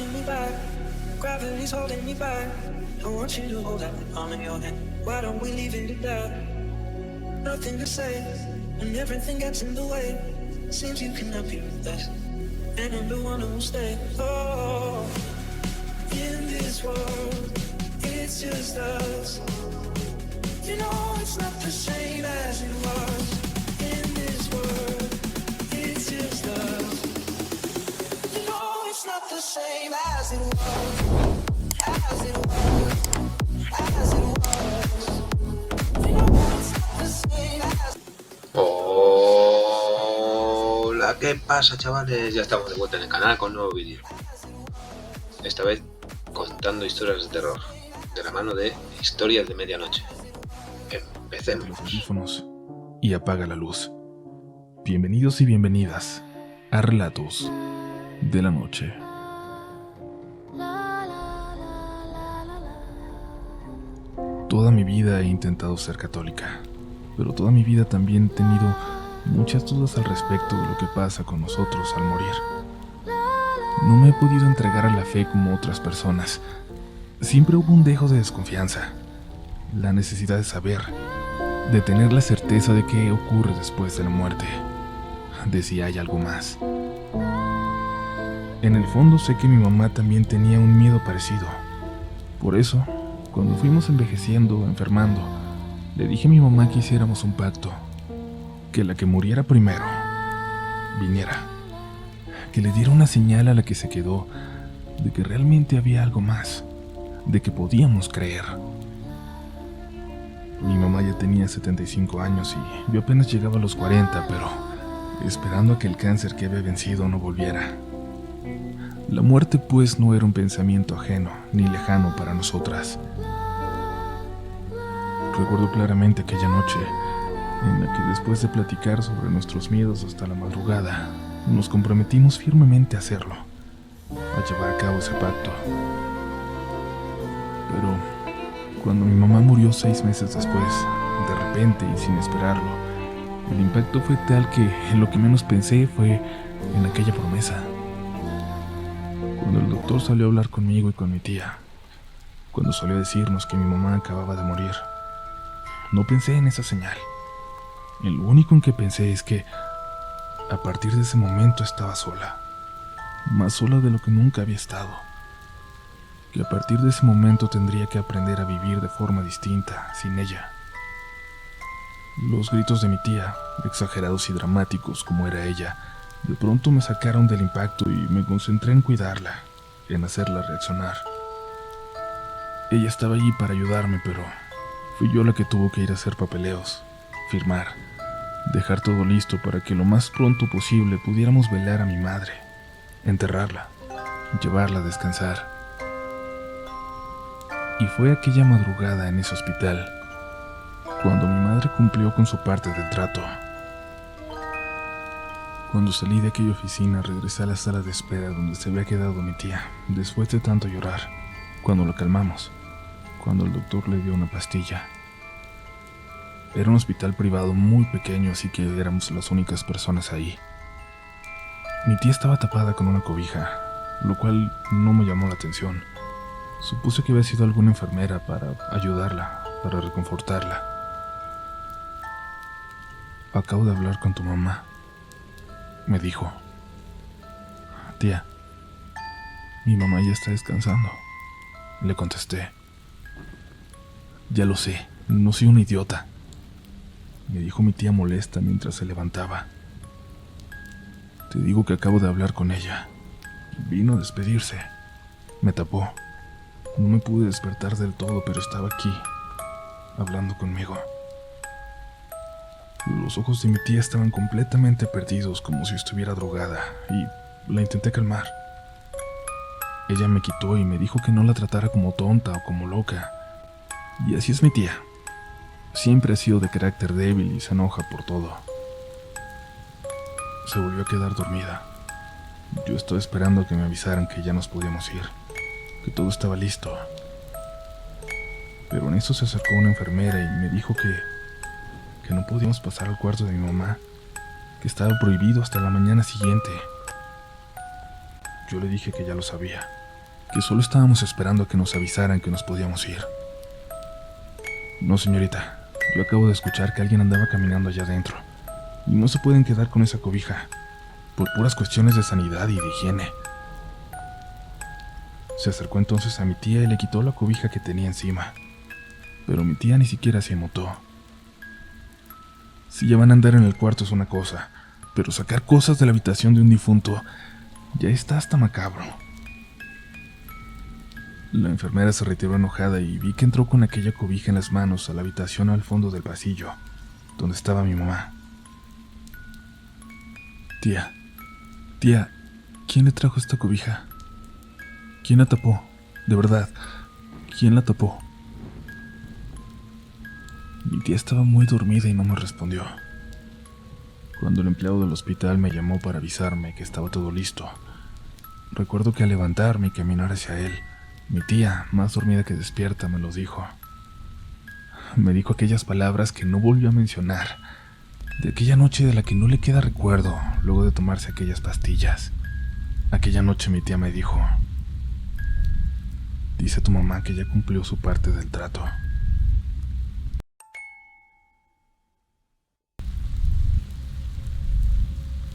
holding me back. Gravity's holding me back. I want you to hold that palm in your hand. Why don't we leave it at that? Nothing to say, and everything gets in the way. Seems you cannot be with us, and I'm the one who will stay. Oh, in this world, it's just us. You know it's not the same as it was. In this world, it's just us. You know it's not the same as it was. As it was. As it was. You know it's not the same as. Hola, ¿qué pasa, chavales? Ya estamos de vuelta en el canal con un nuevo vídeo. Esta vez contando historias de terror, de la mano de Historias de Medianoche. Empecemos. Los audífonos y apaga la luz. Bienvenidos y bienvenidas a Relatos de la Noche. Toda mi vida he intentado ser católica, pero toda mi vida también he tenido muchas dudas al respecto de lo que pasa con nosotros al morir. No me he podido entregar a la fe como otras personas. Siempre hubo un dejo de desconfianza, la necesidad de saber, de tener la certeza de qué ocurre después de la muerte, de si hay algo más. En el fondo sé que mi mamá también tenía un miedo parecido. Por eso, cuando fuimos envejeciendo, enfermando, le dije a mi mamá que hiciéramos un pacto, que la que muriera primero viniera, que le diera una señal a la que se quedó de que realmente había algo más, de que podíamos creer. Mi mamá ya tenía 75 años y yo apenas llegaba a los 40, pero esperando a que el cáncer que había vencido no volviera. La muerte pues no era un pensamiento ajeno ni lejano para nosotras. Recuerdo claramente aquella noche en la que después de platicar sobre nuestros miedos hasta la madrugada, nos comprometimos firmemente a hacerlo, a llevar a cabo ese pacto. Pero cuando mi mamá murió 6 meses después, de repente y sin esperarlo, el impacto fue tal que en lo que menos pensé fue en aquella promesa. Cuando el doctor salió a hablar conmigo y con mi tía, cuando salió a decirnos que mi mamá acababa de morir, no pensé en esa señal. En lo único en que pensé es que a partir de ese momento estaba sola, más sola de lo que nunca había estado. Que a partir de ese momento tendría que aprender a vivir de forma distinta, sin ella. Los gritos de mi tía, exagerados y dramáticos como era ella, de pronto me sacaron del impacto y me concentré en cuidarla, en hacerla reaccionar. Ella estaba allí para ayudarme, pero fui yo la que tuvo que ir a hacer papeleos, firmar, dejar todo listo para que lo más pronto posible pudiéramos velar a mi madre, enterrarla, llevarla a descansar. Y fue aquella madrugada en ese hospital, cuando mi madre cumplió con su parte del trato. Cuando salí de aquella oficina, regresé a la sala de espera donde se había quedado mi tía, después de tanto llorar, cuando la calmamos, cuando el doctor le dio una pastilla. Era un hospital privado muy pequeño, así que éramos las únicas personas ahí. Mi tía estaba tapada con una cobija, lo cual no me llamó la atención. Supuse que había sido alguna enfermera para ayudarla, para reconfortarla. Acabo de hablar con tu mamá, me dijo. Tía, mi mamá ya está descansando, le contesté. Ya lo sé, no soy un idiota, me dijo mi tía molesta mientras se levantaba. Te digo que acabo de hablar con ella. Vino a despedirse, me tapó. No me pude despertar del todo, pero estaba aquí, hablando conmigo. Los ojos de mi tía estaban completamente perdidos, como si estuviera drogada, y la intenté calmar. Ella me quitó y me dijo que no la tratara como tonta o como loca. Y así es mi tía. Siempre ha sido de carácter débil y se enoja por todo. Se volvió a quedar dormida. Yo estaba esperando a que me avisaran que ya nos podíamos ir, que todo estaba listo. Pero en eso se acercó una enfermera y me dijo que no podíamos pasar al cuarto de mi mamá, que estaba prohibido hasta la mañana siguiente. Yo le dije que ya lo sabía, que solo estábamos esperando a que nos avisaran que nos podíamos ir. No, señorita, yo acabo de escuchar que alguien andaba caminando allá adentro, y no se pueden quedar con esa cobija, por puras cuestiones de sanidad y de higiene. Se acercó entonces a mi tía y le quitó la cobija que tenía encima, pero mi tía ni siquiera se inmutó. Si ya van a andar en el cuarto es una cosa, pero sacar cosas de la habitación de un difunto ya está hasta macabro. La enfermera se retiró enojada y vi que entró con aquella cobija en las manos a la habitación al fondo del pasillo, donde estaba mi mamá. Tía, ¿quién le trajo esta cobija? ¿Quién la tapó? De verdad, ¿quién la tapó? Mi tía estaba muy dormida y no me respondió. Cuando el empleado del hospital me llamó para avisarme que estaba todo listo, recuerdo que al levantarme y caminar hacia él, mi tía, más dormida que despierta, me lo dijo. Me dijo aquellas palabras que no volvió a mencionar, de aquella noche de la que no le queda recuerdo luego de tomarse aquellas pastillas. Aquella noche mi tía me dijo: dice tu mamá que ya cumplió su parte del trato.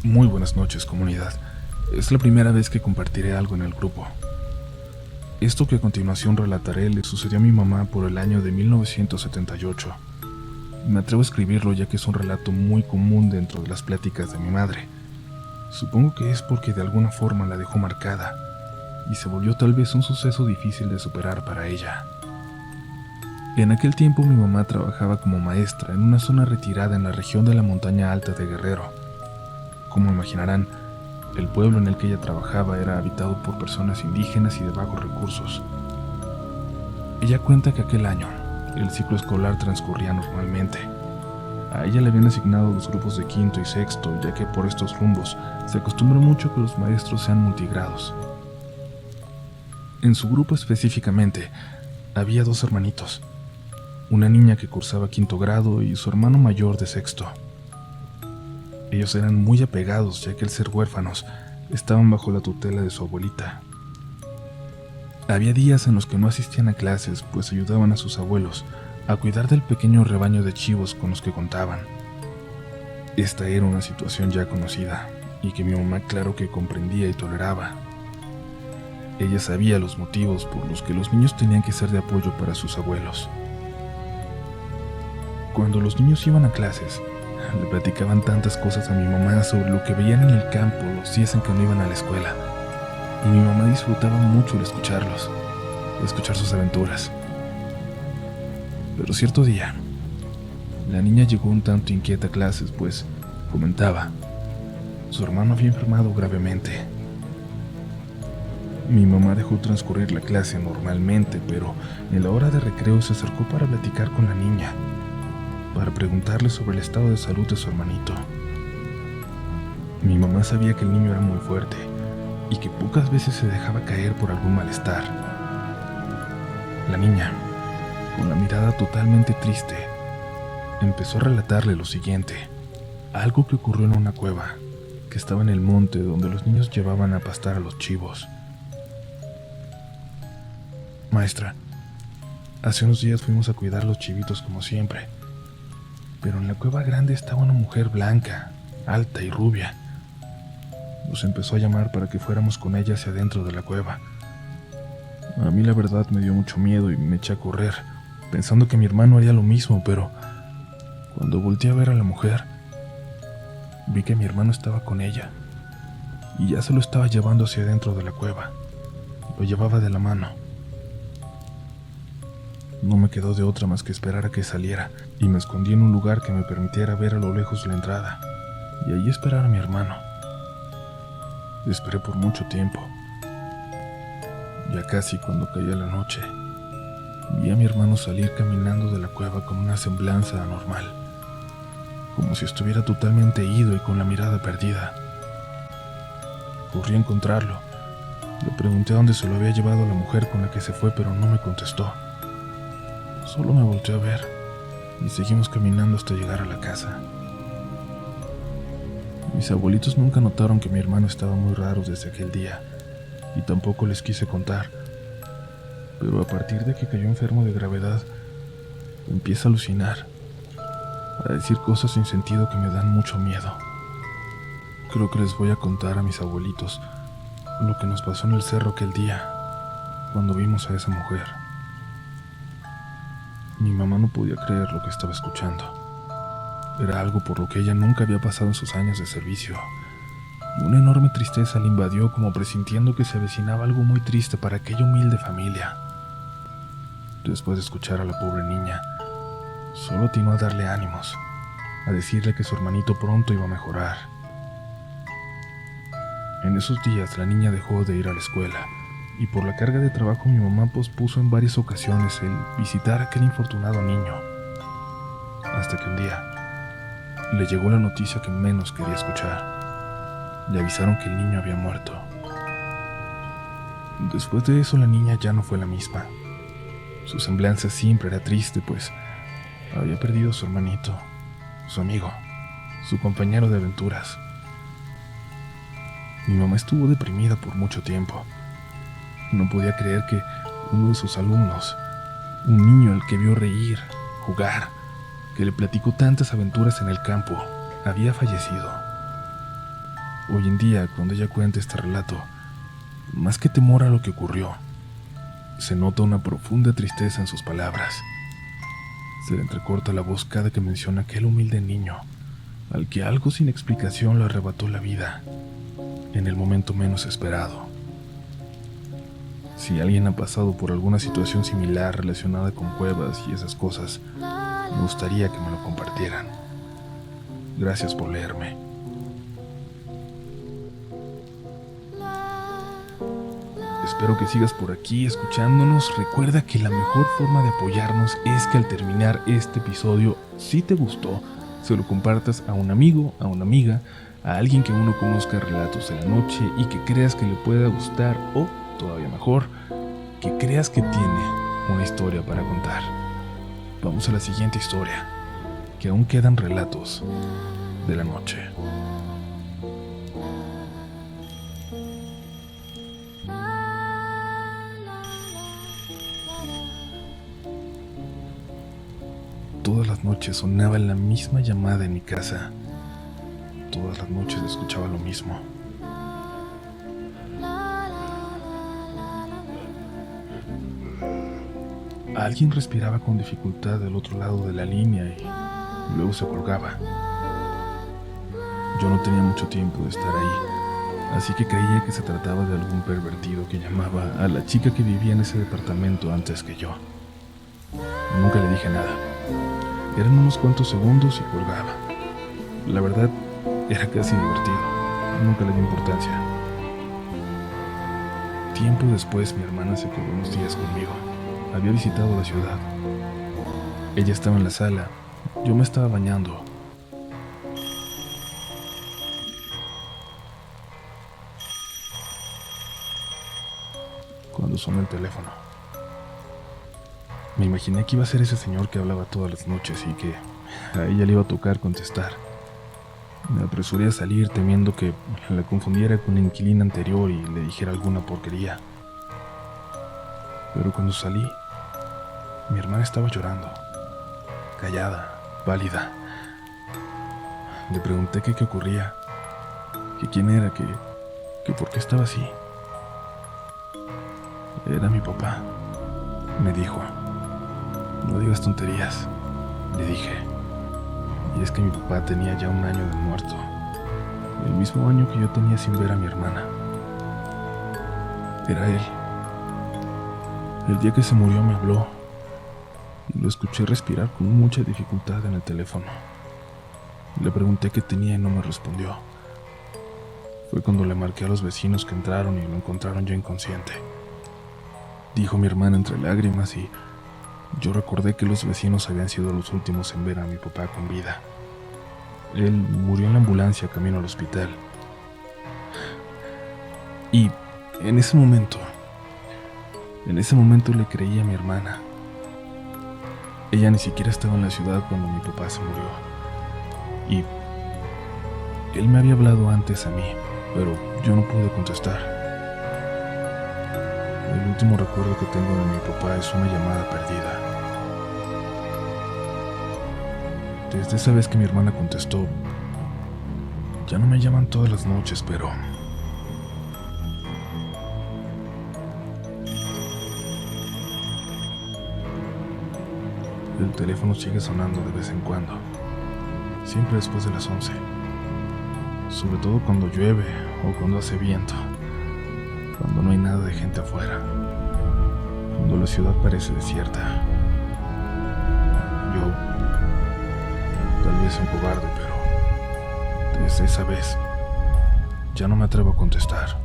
Muy buenas noches, comunidad. Es la primera vez que compartiré algo en el grupo. Esto que a continuación relataré le sucedió a mi mamá por el año de 1978. Me atrevo a escribirlo ya que es un relato muy común dentro de las pláticas de mi madre. Supongo que es porque de alguna forma la dejó marcada y se volvió tal vez un suceso difícil de superar para ella. En aquel tiempo mi mamá trabajaba como maestra en una zona retirada en la región de la montaña alta de Guerrero. Como imaginarán, el pueblo en el que ella trabajaba era habitado por personas indígenas y de bajos recursos. Ella cuenta que aquel año, el ciclo escolar transcurría normalmente. A ella le habían asignado los grupos de quinto y sexto, ya que por estos rumbos se acostumbra mucho que los maestros sean multigrados. En su grupo específicamente, había 2 hermanitos, una niña que cursaba quinto grado y su hermano mayor de sexto. Ellos eran muy apegados, ya que al ser huérfanos, estaban bajo la tutela de su abuelita. Había días en los que no asistían a clases, pues ayudaban a sus abuelos a cuidar del pequeño rebaño de chivos con los que contaban. Esta era una situación ya conocida, y que mi mamá claro que comprendía y toleraba. Ella sabía los motivos por los que los niños tenían que ser de apoyo para sus abuelos. Cuando los niños iban a clases, le platicaban tantas cosas a mi mamá sobre lo que veían en el campo los días en que no iban a la escuela, y mi mamá disfrutaba mucho el escucharlos, escuchar sus aventuras. Pero cierto día, la niña llegó un tanto inquieta a clases, pues, comentaba, su hermano había enfermado gravemente. Mi mamá dejó transcurrir la clase normalmente, pero en la hora de recreo se acercó para platicar con la niña, para preguntarle sobre el estado de salud de su hermanito. Mi mamá sabía que el niño era muy fuerte y que pocas veces se dejaba caer por algún malestar. La niña, con la mirada totalmente triste, empezó a relatarle lo siguiente, algo que ocurrió en una cueva que estaba en el monte donde los niños llevaban a pastar a los chivos. Maestra, hace unos días fuimos a cuidar a los chivitos como siempre, pero en la cueva grande estaba una mujer blanca, alta y rubia. Nos empezó a llamar para que fuéramos con ella hacia adentro de la cueva. A mí la verdad me dio mucho miedo y me eché a correr, pensando que mi hermano haría lo mismo, pero cuando volteé a ver a la mujer, vi que mi hermano estaba con ella y ya se lo estaba llevando hacia adentro de la cueva. Lo llevaba de la mano. No me quedó de otra más que esperar a que saliera, y me escondí en un lugar que me permitiera ver a lo lejos la entrada, y allí esperar a mi hermano. Esperé por mucho tiempo. Ya casi cuando caía la noche, vi a mi hermano salir caminando de la cueva con una semblanza anormal, como si estuviera totalmente ido y con la mirada perdida. Corrí a encontrarlo. Le pregunté a dónde se lo había llevado la mujer con la que se fue, pero no me contestó. Solo me volteó a ver y seguimos caminando hasta llegar a la casa. Mis abuelitos nunca notaron que mi hermano estaba muy raro desde aquel día, y tampoco les quise contar. Pero a partir de que cayó enfermo de gravedad, empieza a alucinar, a decir cosas sin sentido que me dan mucho miedo. Creo que les voy a contar a mis abuelitos lo que nos pasó en el cerro aquel día, cuando vimos a esa mujer. Mi mamá no podía creer lo que estaba escuchando. Era algo por lo que ella nunca había pasado en sus años de servicio. Y una enorme tristeza le invadió, como presintiendo que se avecinaba algo muy triste para aquella humilde familia. Después de escuchar a la pobre niña, solo atinó a darle ánimos, a decirle que su hermanito pronto iba a mejorar. En esos días la niña dejó de ir a la escuela, y por la carga de trabajo mi mamá pospuso en varias ocasiones el visitar a aquel infortunado niño, hasta que un día le llegó la noticia que menos quería escuchar. Le avisaron que el niño había muerto. Después de eso la niña ya no fue la misma. Su semblanza siempre era triste, pues había perdido a su hermanito, su amigo, su compañero de aventuras. Mi mamá estuvo deprimida por mucho tiempo. No podía creer que uno de sus alumnos, un niño al que vio reír, jugar, que le platicó tantas aventuras en el campo, había fallecido. Hoy en día, cuando ella cuenta este relato, más que temor a lo que ocurrió, se nota una profunda tristeza en sus palabras. Se le entrecorta la voz cada que menciona a aquel humilde niño, al que algo sin explicación le arrebató la vida, en el momento menos esperado. Si alguien ha pasado por alguna situación similar relacionada con cuevas y esas cosas, me gustaría que me lo compartieran. Gracias por leerme. Espero que sigas por aquí escuchándonos. Recuerda que la mejor forma de apoyarnos es que al terminar este episodio, si te gustó, se lo compartas a un amigo, a una amiga, a alguien que uno conozca relatos de la noche y que creas que le pueda gustar, o todavía mejor, que creas que tiene una historia para contar. Vamos a la siguiente historia, que aún quedan relatos de la noche. Todas las noches sonaba la misma llamada en mi casa. Todas las noches escuchaba lo mismo. Alguien respiraba con dificultad del otro lado de la línea y luego se colgaba. Yo no tenía mucho tiempo de estar ahí, así que creía que se trataba de algún pervertido que llamaba a la chica que vivía en ese departamento antes que yo. Nunca le dije nada. Eran unos cuantos segundos y colgaba. La verdad, era casi divertido. Nunca le di importancia. Tiempo después, mi hermana se quedó unos días conmigo. Había visitado la ciudad. Ella estaba en la sala. Yo me estaba bañando. Cuando sonó el teléfono, me imaginé que iba a ser ese señor que hablaba todas las noches y que a ella le iba a tocar contestar. Me apresuré a salir temiendo que la confundiera con la inquilina anterior y le dijera alguna porquería. Pero cuando salí, mi hermana estaba llorando, callada, pálida. Le pregunté que qué ocurría, que quién era, que por qué estaba así. Era mi papá, me dijo. No digas tonterías, le dije. Y es que mi papá tenía ya 1 año de muerto, el mismo año que yo tenía sin ver a mi hermana. Era él. El día que se murió me habló y lo escuché respirar con mucha dificultad en el teléfono. Le pregunté qué tenía y no me respondió. Fue cuando le marqué a los vecinos que entraron y lo encontraron ya inconsciente. Dijo mi hermana entre lágrimas y yo recordé que los vecinos habían sido los últimos en ver a mi papá con vida. Él murió en la ambulancia camino al hospital. Y en ese momento le creí a mi hermana. Ella ni siquiera estaba en la ciudad cuando mi papá se murió. Y él me había hablado antes a mí, pero yo no pude contestar. El último recuerdo que tengo de mi papá es una llamada perdida. Desde esa vez que mi hermana contestó, ya no me llaman todas las noches, pero el teléfono sigue sonando de vez en cuando, siempre después de las 11, sobre todo cuando llueve o cuando hace viento, cuando no hay nada de gente afuera, cuando la ciudad parece desierta. Yo, tal vez un cobarde, pero desde esa vez ya no me atrevo a contestar.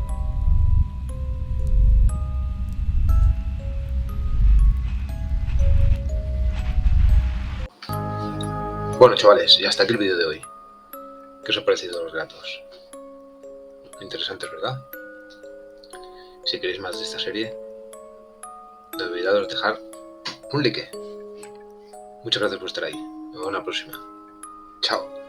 Bueno, chavales, y hasta aquí el vídeo de hoy. ¿Qué os ha parecido los gatos? Interesantes, ¿verdad? Si queréis más de esta serie, no olvidéis dejar un like. Muchas gracias por estar ahí. Nos vemos en la próxima. Chao.